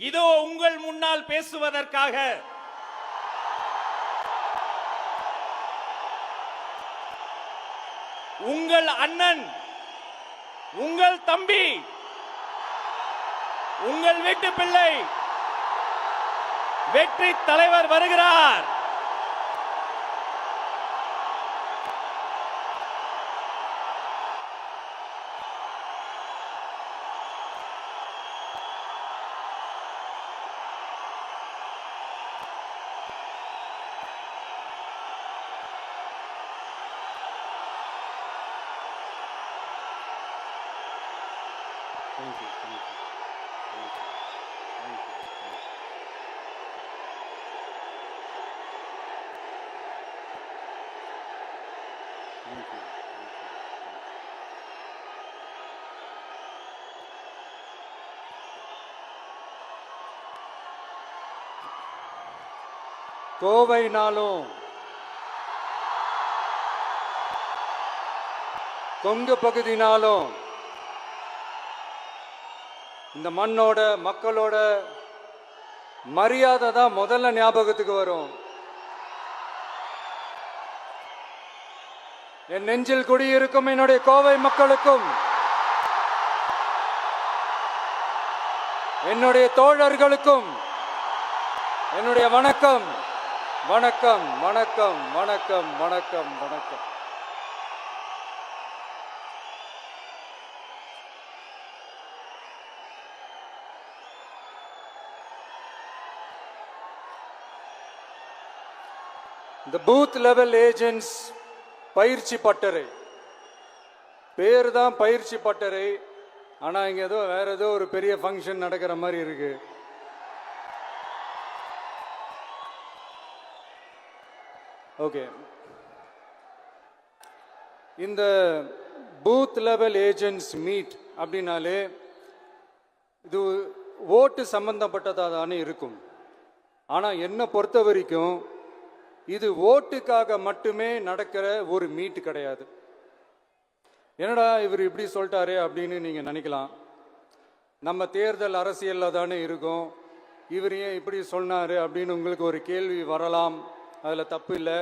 இதோ உங்கள் முன்னால் பேசுவதற்காக உங்கள் அண்ணன், உங்கள் தம்பி, உங்கள் வீட்டு பிள்ளை வெற்றி தலைவர் வருகிறார். Thank you. Thank you. Thank you. Thank you. Thank you. கோவைனாலும் Kongu பகுதினாலும் இந்த மண்ணோட மக்களோட மரியாதை தான் முதல்ல ஞாபகத்துக்கு வரும். என் நெஞ்சில் குடியிருக்கும் என்னுடைய கோவை மக்களுக்கும் என்னுடைய தோழர்களுக்கும் என்னுடைய வணக்கம் வணக்கம் வணக்கம் வணக்கம் வணக்கம் வணக்கம். இந்த பூத் லெவல் ஏஜென்ட்ஸ் பயிற்சி பட்டறை பேர் தான் பயிற்சி பட்டறை. ஆனால் இங்கே ஏதோ வேற ஏதோ ஒரு பெரிய ஃபங்க்ஷன் நடக்கிற மாதிரி இருக்கு. ஓகே, இந்த பூத் லெவல் ஏஜென்ட்ஸ் மீட் அப்படின்னாலே இது ஓட்டு சம்பந்தப்பட்டதாக தானே இருக்கும். ஆனால் என்னை பொறுத்த வரைக்கும் இது ஓட்டுக்காக மட்டுமே நடக்கிற ஒரு மீட் கிடையாது. என்னடா இவர் இப்படி சொல்லிட்டாரே அப்படின்னு நீங்கள் நினைக்கலாம். நம்ம தேர்தல் அரசியலில் தானே இருக்கோம், இவர் ஏன் இப்படி சொன்னார் அப்படின்னு உங்களுக்கு ஒரு கேள்வி வரலாம். அதில் தப்பு இல்லை.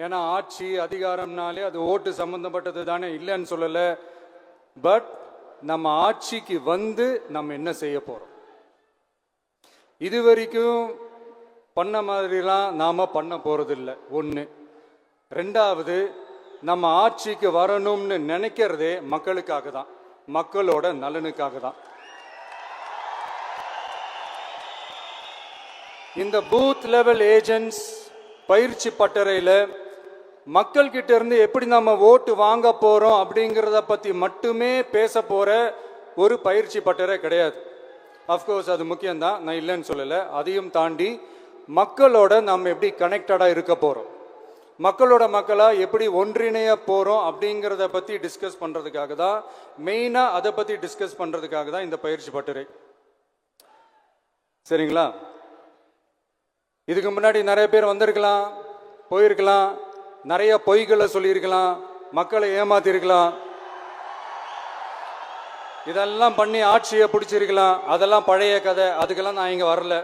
ஏன்னா ஆட்சி அதிகாரம்னாலே அது ஓட்டு சம்மந்தப்பட்டது தானே, இல்லைன்னு சொல்லலை. பட் நம்ம ஆட்சிக்கு வந்து நம்ம என்ன செய்ய போகிறோம், இது வரைக்கும் பண்ண மாதிரிலாம் நாம் பண்ண போகிறதில்லை. ஒன்று. ரெண்டாவது, நம்ம ஆட்சிக்கு வரணும்னு நினைக்கிறதே மக்களுக்காக தான், மக்களோட நலனுக்காக தான். இந்த பூத் லெவல் ஏஜென்ட்ஸ் பயிற்சி பட்டறையில் மக்கள்கிட்ட இருந்து எப்படி நம்ம ஓட்டு வாங்க போகிறோம் அப்படிங்கிறத பற்றி மட்டுமே பேச போகிற ஒரு பயிற்சி பட்டறை கிடையாது. அஃப்கோர்ஸ் அது முக்கியம்தான், நான் இல்லைன்னு சொல்லலை. அதையும் தாண்டி மக்களோட நம்ம எப்படி கனெக்டடாக இருக்க போகிறோம், மக்களோட மக்களாக எப்படி ஒன்றிணைய போகிறோம் அப்படிங்கிறத பற்றி டிஸ்கஸ் பண்ணுறதுக்காக தான், மெயினாக அதை பற்றி டிஸ்கஸ் பண்ணுறதுக்காக தான் இந்த பயிற்சி பட்டறை. சரிங்களா? இதுக்கு முன்னாடி நிறைய பேர் வந்திருக்கலாம், போயிருக்கலாம், நிறைய பொய்களை சொல்லியிருக்கலாம், மக்களை ஏமாத்திருக்கலாம், இதெல்லாம் பண்ணி ஆட்சியை பிடிச்சிருக்கலாம். அதெல்லாம் பழைய கதை, அதுக்கெல்லாம் நான் இங்கே வரல.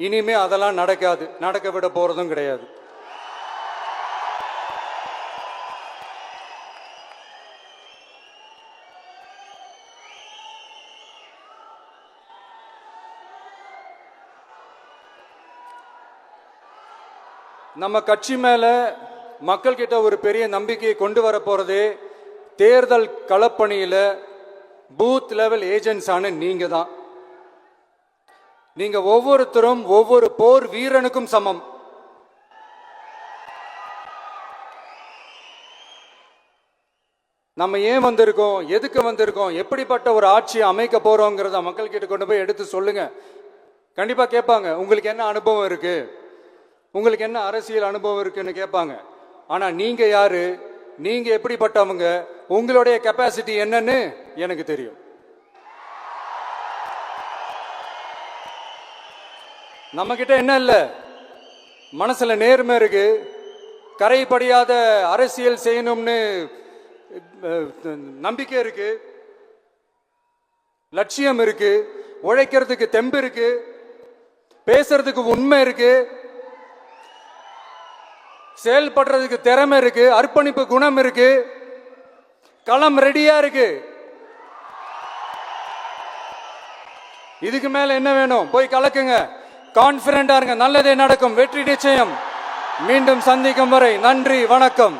இனிமே அதெல்லாம் நடக்காது, நடக்க விட போறதும் கிடையாது. நம்ம கட்சி மேல மக்கள் கிட்ட ஒரு பெரிய நம்பிக்கையை கொண்டு வர போறதே தேர்தல் களப்பணியில பூத் லெவல் ஏஜென்ட்ஸான நீங்க தான். நீங்க ஒவ்வொருத்தரும் ஒவ்வொரு போர் வீரனுக்கும் சமம். நம்ம ஏன் வந்திருக்கோம், எதுக்கு வந்திருக்கோம், எப்படிப்பட்ட ஒரு ஆட்சியை அமைக்க போறோங்கிறத மக்கள் கிட்ட கொண்டு போய் எடுத்து சொல்லுங்க. கண்டிப்பா கேட்பாங்க, உங்களுக்கு என்ன அனுபவம் இருக்கு, உங்களுக்கு என்ன அரசியல் அனுபவம் இருக்குன்னு கேட்பாங்க. ஆனா நீங்க யாரு, நீங்க எப்படிப்பட்டவங்க, உங்களுடைய கெப்பாசிட்டி என்னன்னு எனக்கு தெரியும். நம்ம கிட்ட என்ன இல்ல, மனசுல நேர்மை இருக்கு, கரைபடியாத அரசியல் செய்யணும்னு நம்பிக்கை இருக்கு, லட்சியம் இருக்கு. உழைக்கிறதுக்கு தெம்பு இருக்கு, பேசுறதுக்கு உண்மை இருக்கு, செயல்படுறதுக்கு திறமை இருக்கு, அர்ப்பணிப்பு குணம் இருக்கு, களம் ரெடியா இருக்கு. இதுக்கு மேல என்ன வேணும்? போய் கலக்குங்க, கான்பிடண்டா இருங்க, நல்லதே நடக்கும், வெற்றி நிச்சயம். மீண்டும் சந்திக்கும் வரை நன்றி, வணக்கம்.